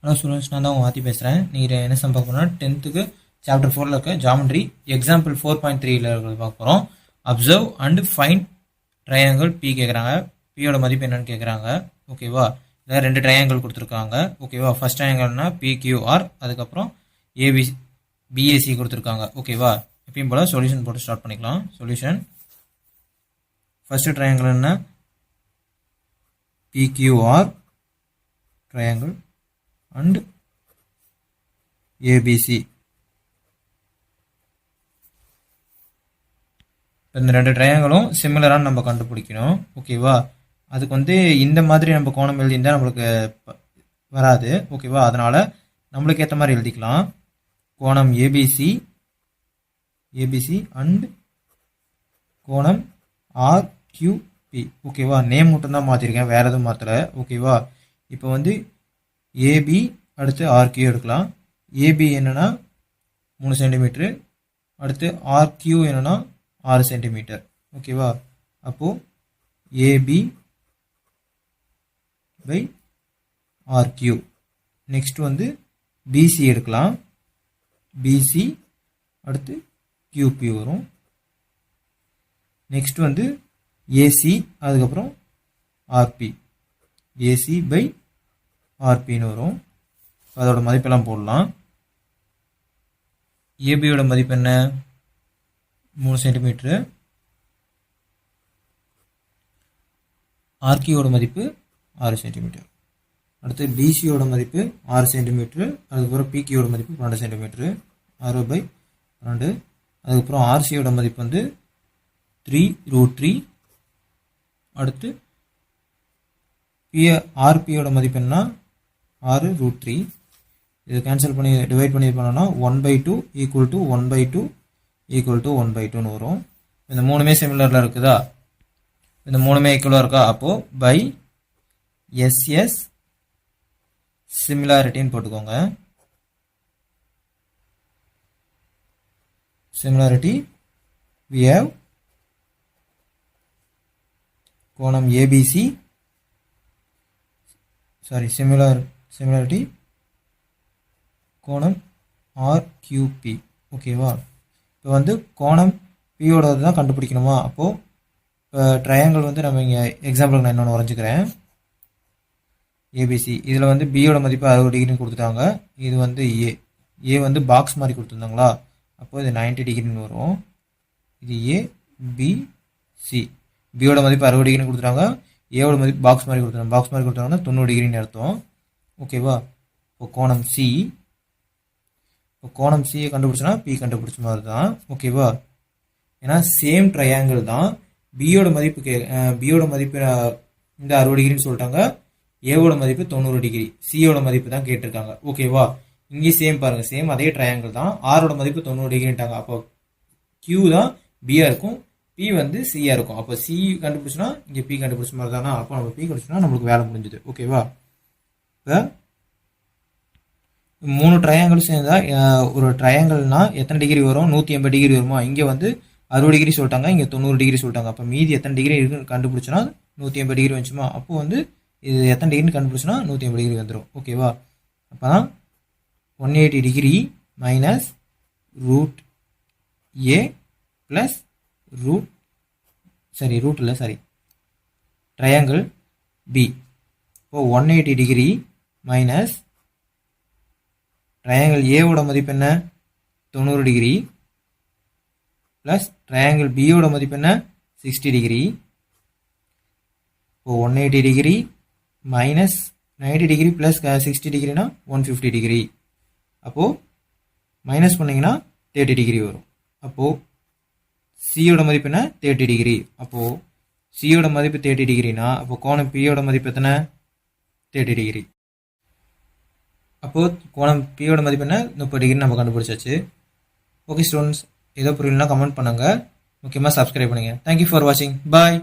Hello students, நான் தான் உங்கள் மாற்றி பேசுகிறேன். நீங்கள் என்ன சம் பார்க்க போனால் 10th சாப்டர் 4 இருக்க ஜாமெட்ரி எக்ஸாம்பிள் 4.3 இருக்கிறது பார்க்க போகிறோம். Observe and find triangle B கேட்குறாங்க. பியோட மதிப்பு என்னன்னு கேட்குறாங்க. ஓகேவா, இதில் 2 ட்ரையாங்கிள் கொடுத்துருக்காங்க. ஓகேவா, ஃபர்ஸ்ட் ட்ரையாங்கிள்னா பிக்யூஆர், அதுக்கப்புறம் பிஏசி கொடுத்துருக்காங்க. ஓகேவா, எப்பயும் போல் சொல்யூஷன் போட்டு ஸ்டார்ட் பண்ணிக்கலாம். சொல்யூஷன், ஃபர்ஸ்ட் ட்ரையாங்கிள் என்ன, பிக்யூஆர் ட்ரையாங்கிள் and ABC. இந்த 2 ட்ரையாங்கிளும் சிமிலரான நம்ம கண்டுபிடிக்கணும். ஓகேவா, அதுக்கு இந்த மாதிரி நம்ம கோணம் எழுதியிருந்தால் நம்மளுக்கு வராது. ஓகேவா, அதனால நம்மளுக்கு ஏற்ற மாதிரி எழுதிக்கலாம். கோணம் ஏபிசி அண்ட் கோணம் ஆர்கியூபி. ஓகேவா, நேம் மட்டும்தான் மாற்றிருக்கேன், வேற எதுவும் மாற்றலை. ஓகேவா, இப்போ ஏபி அடுத்து ஆர்கியூ எடுக்கலாம். ஏபி என்னன்னா 3 சென்டிமீட்டரு, அடுத்து ஆர்கியூ என்னன்னா 6 சென்டிமீட்டர். ஓகேவா, அப்போது AB by RQ. Next BC எடுக்கலாம். பிசி அடுத்து கியூபி வரும். நெக்ஸ்ட் ஏசி, அதுக்கப்புறம் ஆர்பி. ஏசி பை ஆர்பின்னு வரும். அதோட மதிப்பெல்லாம் போடலாம். ஏபியோட மதிப்பு என்ன, 3 சென்டிமீட்டரு. ஆர்கியோட மதிப்பு 6 சென்டிமீட்டர். அடுத்து பிசியோட மதிப்பு 6 சென்டிமீட்டரு. அதுக்கப்புறம் பிகியோட மதிப்பு 12 சென்டிமீட்டரு. 6/12. அதுக்கப்புறம் ஆர்சியோட மதிப்பு 3√3. அடுத்து ஆர்பியோட மதிப்பு என்ன, 6√3. இது கேன்சல் பண்ணி டிவைட் பண்ணி பண்ணோம்னா 1/2 ஈக்குவல் டு 1/2 ஈக்குவல் டு 1/2ன்னு வரும். இந்த மூணுமே சிமிலரில் இருக்குதா, இந்த மூணுமே ஈக்குவலாக இருக்கா, அப்போது பை எஸ்எஸ் சிமிலாரிட்டின்னு போட்டுக்கோங்க. சிமிலாரிட்டி we have கோணம் ஏபிசி, similarity கோணம் ஆர்கியூபி. ஓகேவா, இப்போ கோணம் பியோட தான் கண்டுபிடிக்கணுமா. அப்போது இப்போ ட்ரையாங்கிள் நம்ம இங்கே எக்ஸாம்பிளுக்கு நான் இன்னொன்று வரைஞ்சிக்கிறேன். ஏபிசி, இதில் பியோட மதிப்பு 60 டிகிரின்னு கொடுத்துட்டாங்க. இது ஏ பாக்ஸ் மாதிரி கொடுத்துருந்தாங்களா, அப்போது இது 90 டிகிரின்னு வரும். இது ஏபிசி, பியோட மதிப்பு 60 டிகிரின்னு கொடுத்துட்டாங்க. ஏவோட மதிப்பு பாக்ஸ் மாதிரி கொடுத்துருவாங்க. பாக்ஸ் மாதிரி கொடுத்தாங்கன்னா 90 டிகிரின்னு அர்த்தம். ஓகேவா, இப்போ கோணம் சி, இப்போ கோணம் சியை கண்டுபிடிச்சோன்னா பி கண்டுபிடிச்ச மாதிரி தான். ஓகேவா, ஏன்னா சேம் ட்ரையாங்கிள் தான். பியோட மதிப்பு இந்த 60 டிகிரின்னு சொல்லிட்டாங்க. ஏவோட மதிப்பு 90 டிகிரி. சியோட மதிப்பு தான் கேட்டிருக்காங்க. ஓகேவா, இங்கே சேம் பாருங்க, சேம் அதே ட்ரையாங்கிள் தான். ஆரோட மதிப்பு 90 டிகிரின்ட்டாங்க. அப்போ கியூ தான் பியா இருக்கும், பி சியா இருக்கும். அப்போ சி கண்டுபிடிச்சோன்னா இங்கே பி கண்டுபிடிச்ச மாதிரி தானே. அப்போ நம்ம பி கண்டுபிடிச்சோன்னா நம்மளுக்கு வேலை முடிஞ்சுது. ஓகேவா, இப்போ 3 ட்ரையாங்கிள் சேர்ந்தா ஒரு ட்ரையாங்கிள்னா எத்தனை டிகிரி வரும், 180 டிகிரி வருமா. இங்கே 60 டிகிரி சொல்லிட்டாங்க, இங்கே 90 டிகிரி சொல்லிட்டாங்க. அப்போ மீதி எத்தனை டிகிரி இருக்குன்னு கண்டுபிடிச்சோன்னா 180 டிகிரி வந்துச்சுமா. அப்போ இது எத்தனை டிகிரின்னு கண்டுபிடிச்சோன்னா 180 டிகிரி வந்துடும். ஓகேவா, அப்போ தான் 180 டிகிரி மைனஸ் ரூட் ஏ ப்ளஸ் ட்ரையாங்கிள் பி. இப்போ 180 டிகிரி மைனஸ் ட்ரையாங்கிள் ஏவோட மதிப்பு என்ன, 90 டிகிரி, ப்ளஸ் ட்ரையாங்கிள் பியோட மதிப்பு என்ன, 60 டிகிரி. இப்போ 180 degree minus 90 degree plus 60 டிகிரினா 150 degree. அப்போது மைனஸ் பண்ணிங்கன்னா 30 டிகிரி வரும். அப்போது சியோட மதிப்பு என்ன, 30 டிகிரி. அப்போது சியோட மதிப்பு 30 டிகிரினா அப்போ கோணம் பியோட மதிப்பு எத்தனை, 30 டிகிரி. அப்போது கோணம் பியோட மதிப்பு என்ன, 30 டிகிரி நம்ம கண்டுபிடிச்சாச்சு. ஓகே ஸ்டூடெண்ட்ஸ், ஏதோ புரியலனா கமெண்ட் பண்ணுங்கள். முக்கியமாக சப்ஸ்கிரைப் பண்ணுங்கள். தேங்க்யூ ஃபார் வாட்சிங். பாய்.